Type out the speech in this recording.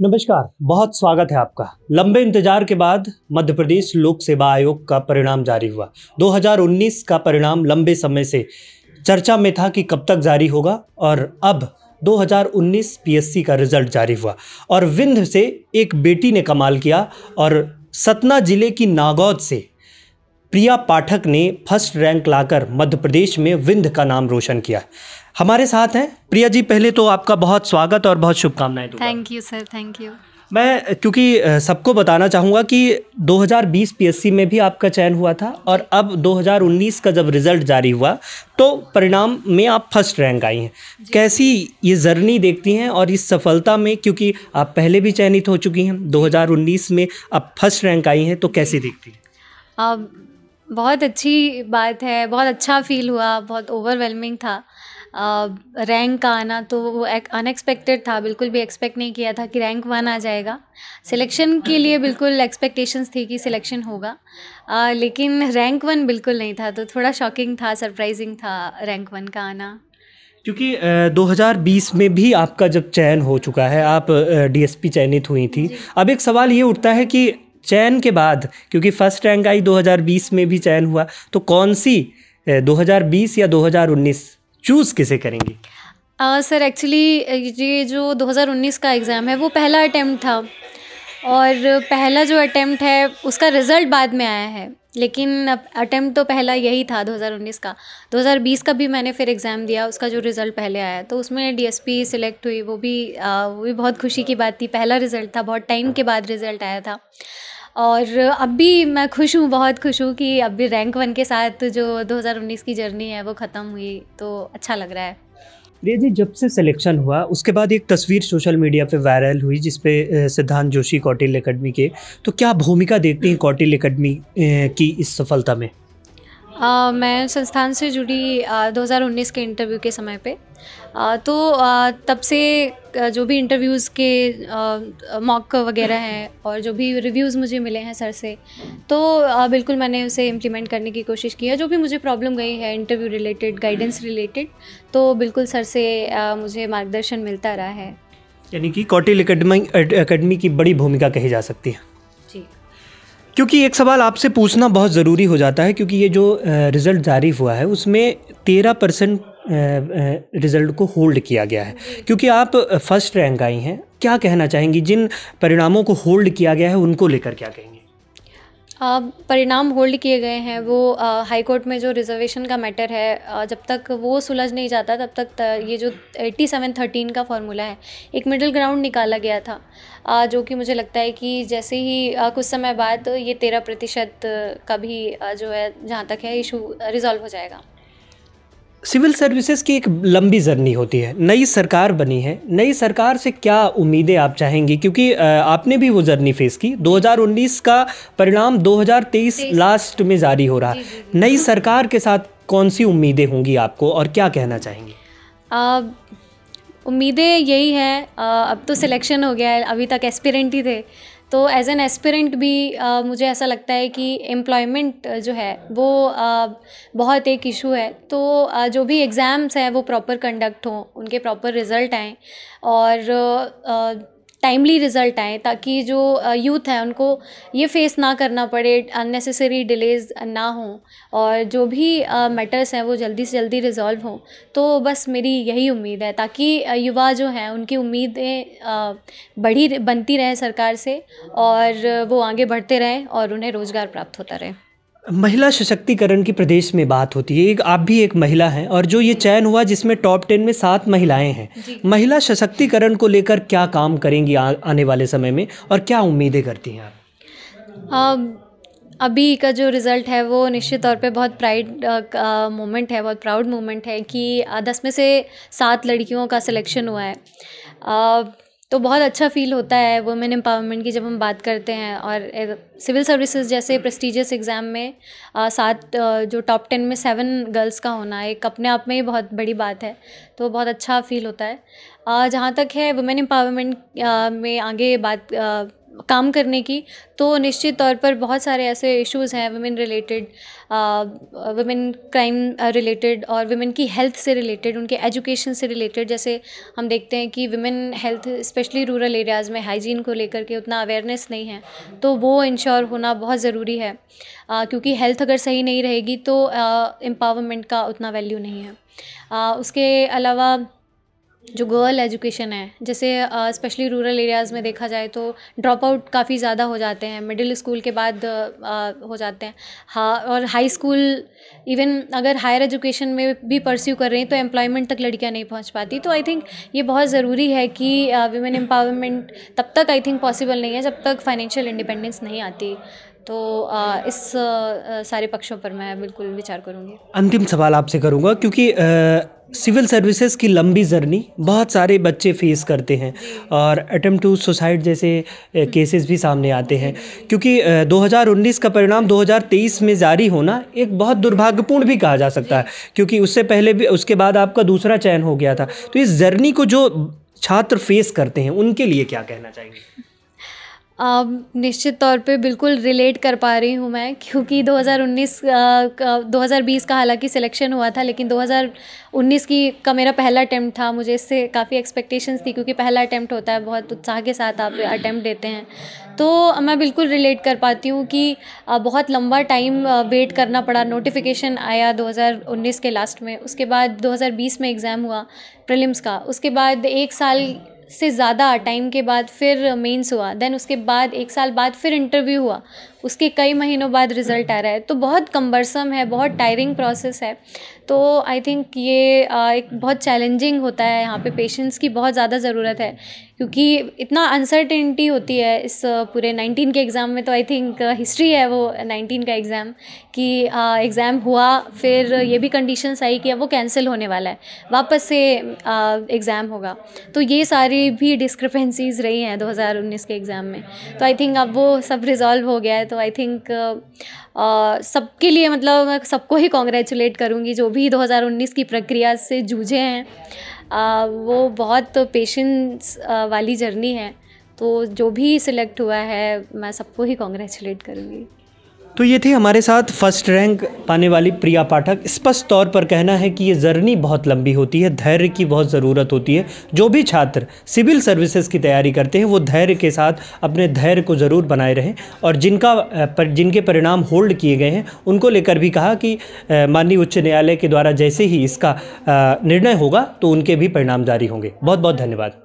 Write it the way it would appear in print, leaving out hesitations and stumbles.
नमस्कार, बहुत स्वागत है आपका। लंबे इंतजार के बाद मध्य प्रदेश लोक सेवा आयोग का परिणाम जारी हुआ। 2019 का परिणाम लंबे समय से चर्चा में था कि कब तक जारी होगा, और अब 2019 पीएससी का रिजल्ट जारी हुआ और विंध्य से एक बेटी ने कमाल किया और सतना जिले की नागौद से प्रिया पाठक ने फर्स्ट रैंक लाकर मध्य प्रदेश में विंध्य का नाम रोशन किया। हमारे साथ हैं प्रिया जी। पहले तो आपका बहुत स्वागत और बहुत शुभकामनाएं दूंगा। Thank you sir, thank you. मैं क्योंकि सबको बताना चाहूँगा कि 2020 पीएससी में भी आपका चयन हुआ था और अब 2019 का जब रिज़ल्ट जारी हुआ तो परिणाम में आप फर्स्ट रैंक आई हैं। कैसी ये जर्नी देखती हैं और इस सफलता में, क्योंकि आप पहले भी चयनित हो चुकी हैं, 2019 में अब फर्स्ट रैंक आई हैं, तो कैसी देखती हैं? बहुत अच्छी बात है, बहुत अच्छा फील हुआ, बहुत ओवरवेलमिंग था। रैंक का आना तो वो एक अनएक्सपेक्टेड था, बिल्कुल भी एक्सपेक्ट नहीं किया था कि रैंक 1 आ जाएगा। सिलेक्शन के लिए बिल्कुल एक्सपेक्टेशंस थी कि सिलेक्शन होगा, लेकिन रैंक 1 बिल्कुल नहीं था, तो थोड़ा शॉकिंग था, सरप्राइजिंग था रैंक 1 का आना। क्योंकि 2020 में भी आपका जब चयन हो चुका है, आप डीएसपी चयनित हुई थी। अब एक सवाल ये उठता है कि चयन के बाद, क्योंकि फर्स्ट रैंक आई 2020 में भी चयन हुआ, तो कौन सी 2020 या 2019 चूज़ किसे करेंगी? सर एक्चुअली ये जो 2019 का एग्ज़ाम है वो पहला अटेम्प्ट था, और पहला जो अटेम्प्ट है उसका रिज़ल्ट बाद में आया है, लेकिन अटेम्प्ट तो पहला यही था 2019 का। 2020 का भी मैंने फिर एग्ज़ाम दिया, उसका जो रिज़ल्ट पहले आया तो उसमें डीएसपी सिलेक्ट हुई, वो भी बहुत खुशी की बात थी। पहला रिज़ल्ट था, बहुत टाइम के बाद रिज़ल्ट आया था, और अब भी मैं खुश हूँ, बहुत खुश हूँ कि अब भी रैंक 1 के साथ जो 2019 की जर्नी है वो ख़त्म हुई, तो अच्छा लग रहा है। प्रिया जी, जब से सिलेक्शन हुआ उसके बाद एक तस्वीर सोशल मीडिया पे वायरल हुई जिसपे सिद्धांत जोशी कौटिल्य अकेडमी के, तो क्या भूमिका देखती हैं कौटिल्य अकेडमी की इस सफलता में? मैं संस्थान से जुड़ी 2019 के इंटरव्यू के समय पे, तो तब से जो भी इंटरव्यूज़ के मॉक वगैरह हैं और जो भी रिव्यूज़ मुझे मिले हैं सर से, तो बिल्कुल मैंने उसे इम्प्लीमेंट करने की कोशिश की है। जो भी मुझे प्रॉब्लम गई है इंटरव्यू रिलेटेड, गाइडेंस रिलेटेड, तो बिल्कुल सर से मुझे मार्गदर्शन मिलता रहा है। यानी कि कौटिल्य अकेडमी की बड़ी भूमिका कही जा सकती है। जी। क्योंकि एक सवाल आपसे पूछना बहुत ज़रूरी हो जाता है, क्योंकि ये जो रिज़ल्ट जारी हुआ है उसमें 13% रिज़ल्ट को होल्ड किया गया है। क्योंकि आप फर्स्ट रैंक आई हैं, क्या कहना चाहेंगी? जिन परिणामों को होल्ड किया गया है उनको लेकर क्या कहेंगे? परिणाम होल्ड किए गए हैं वो हाई कोर्ट में जो रिजर्वेशन का मैटर है, जब तक वो सुलझ नहीं जाता तब तक ये जो 87-13 का फॉर्मूला है, एक मिडिल ग्राउंड निकाला गया था, जो कि मुझे लगता है कि जैसे ही कुछ समय बाद ये 13% का भी जो है, जहाँ तक है, इशू रिजॉल्व हो जाएगा। सिविल सर्विसेज की एक लंबी जर्नी होती है, नई सरकार बनी है, नई सरकार से क्या उम्मीदें आप चाहेंगी? क्योंकि आपने भी वो जर्नी फेस की। 2019 का परिणाम 2023 लास्ट में जारी हो रहा है। नई सरकार के साथ कौन सी उम्मीदें होंगी आपको और क्या कहना चाहेंगी? उम्मीदें यही हैं, अब तो सिलेक्शन हो गया है, अभी तक एस्पिरेंट ही थे, तो एज एन एस्पिरेंट भी मुझे ऐसा लगता है कि एम्प्लॉयमेंट जो है वो बहुत एक इशू है। तो जो भी एग्ज़ाम्स हैं वो प्रॉपर कंडक्ट हों, उनके प्रॉपर रिज़ल्ट आएँ और टाइमली रिज़ल्ट आएँ, ताकि जो यूथ है उनको ये फेस ना करना पड़े, अननेसेसरी डिलेज़ ना हों, और जो भी मैटर्स हैं वो जल्दी से जल्दी रिज़ॉल्व हों। तो बस मेरी यही उम्मीद है, ताकि युवा जो हैं उनकी उम्मीदें बनती रहें सरकार से, और वो आगे बढ़ते रहें और उन्हें रोज़गार प्राप्त होता रहे। महिला सशक्तिकरण की प्रदेश में बात होती है। आप भी एक महिला हैं और जो ये चयन हुआ जिसमें टॉप 10 में 7 महिलाएं हैं, महिला सशक्तिकरण को लेकर क्या काम करेंगी आने वाले समय में और क्या उम्मीदें करती हैं आप? अभी का जो रिज़ल्ट है वो निश्चित तौर पे बहुत प्राइड मोमेंट है, बहुत प्राउड मोमेंट है कि 10 में से 7 लड़कियों का सिलेक्शन हुआ है। तो बहुत अच्छा फ़ील होता है वुमेन एम्पावरमेंट की जब हम बात करते हैं, और सिविल सर्विसेज जैसे प्रेस्टीजियस एग्ज़ाम में 7 जो टॉप 10 में 7 गर्ल्स का होना एक अपने आप में ही बहुत बड़ी बात है, तो बहुत अच्छा फ़ील होता है। जहाँ तक है वुमेन एम्पावरमेंट में आगे बात काम करने की, तो निश्चित तौर पर बहुत सारे ऐसे इश्यूज़ हैं women related, women crime related और वुमेन की हेल्थ से रिलेटेड, उनके एजुकेशन से रिलेटेड। जैसे हम देखते हैं कि women health specially rural areas में हाइजीन को लेकर के उतना अवेयरनेस नहीं है, तो वो इंश्योर होना बहुत ज़रूरी है, क्योंकि हेल्थ अगर सही नहीं रहेगी तो एम्पावरमेंट का उतना वैल्यू नहीं है। उसके अलावा जो गर्ल एजुकेशन है, जैसे स्पेशली रूरल एरियाज़ में देखा जाए तो ड्रॉप आउट काफ़ी ज़्यादा हो जाते हैं, मिडिल स्कूल के बाद हो जाते हैं। हाँ, और हाई स्कूल, इवन अगर हायर एजुकेशन में भी परस्यू कर रही हैं तो एम्प्लॉयमेंट तक लड़कियां नहीं पहुंच पाती। तो आई थिंक ये बहुत ज़रूरी है कि वुमेन एम्पावरमेंट तब तक आई थिंक पॉसिबल नहीं है जब तक फाइनेंशियल इंडिपेंडेंस नहीं आती। तो इस सारे पक्षों पर मैं बिल्कुल विचार करूँगी। अंतिम सवाल आपसे करूँगा, क्योंकि सिविल सर्विसेज की लंबी जर्नी बहुत सारे बच्चे फेस करते हैं और अटेम्प्ट टू सुसाइड जैसे केसेस भी सामने आते हैं, क्योंकि 2019 का परिणाम 2023 में जारी होना एक बहुत दुर्भाग्यपूर्ण भी कहा जा सकता है, क्योंकि उससे पहले भी, उसके बाद आपका दूसरा चयन हो गया था। तो इस जर्नी को जो छात्र फेस करते हैं उनके लिए क्या कहना चाहेंगे? निश्चित तौर पे बिल्कुल रिलेट कर पा रही हूँ मैं, क्योंकि 2020 का हालांकि सिलेक्शन हुआ था, लेकिन 2019 का मेरा पहला अटैम्प्ट था। मुझे इससे काफ़ी एक्सपेक्टेशंस थी, क्योंकि पहला अटैम्प्ट होता है, बहुत उत्साह के साथ आप अटैम्प्ट देते हैं। तो मैं बिल्कुल रिलेट कर पाती हूँ कि बहुत लंबा टाइम वेट करना पड़ा। नोटिफिकेशन आया 2019 के लास्ट में, उसके बाद 2020 में एग्ज़ाम हुआ प्रीलिम्स का, उसके बाद 1 साल से ज़्यादा टाइम के बाद फिर मेंस हुआ, देन उसके बाद 1 साल बाद फिर इंटरव्यू हुआ, उसके कई महीनों बाद रिज़ल्ट आ रहा है। तो बहुत कम्बरसम है, बहुत टायरिंग प्रोसेस है। तो आई थिंक ये एक बहुत चैलेंजिंग होता है। यहाँ पे पेशेंस की बहुत ज़्यादा ज़रूरत है, क्योंकि इतना अनसर्टेनिटी होती है इस पूरे 19 के एग्ज़ाम में। तो आई थिंक हिस्ट्री है वो 19 का एग्ज़ाम, कि एग्ज़ाम हुआ, फिर ये भी कंडीशंस आई कि अब वो कैंसिल होने वाला है, वापस से एग्ज़ाम होगा। तो ये सारी भी डिस्क्रिपेंसीज़ रही हैं 2019 के एग्ज़ाम में। तो आई थिंक अब वो सब रिज़ॉल्व हो गया है। तो आई थिंक सबके लिए, मतलब मैं सबको ही कॉन्ग्रेचुलेट करूँगी जो भी 2019 की प्रक्रिया से जूझे हैं। वो बहुत पेशेंस वाली जर्नी है। तो जो भी सिलेक्ट हुआ है, मैं सबको ही कॉन्ग्रेचुलेट करूँगी। तो ये थे हमारे साथ फर्स्ट रैंक पाने वाली प्रिया पाठक। स्पष्ट तौर पर कहना है कि ये जर्नी बहुत लंबी होती है, धैर्य की बहुत ज़रूरत होती है। जो भी छात्र सिविल सर्विसेज की तैयारी करते हैं वो धैर्य के साथ अपने धैर्य को ज़रूर बनाए रहें, और जिनके परिणाम होल्ड किए गए हैं उनको लेकर भी कहा कि माननीय उच्च न्यायालय के द्वारा जैसे ही इसका निर्णय होगा तो उनके भी परिणाम जारी होंगे। बहुत बहुत धन्यवाद।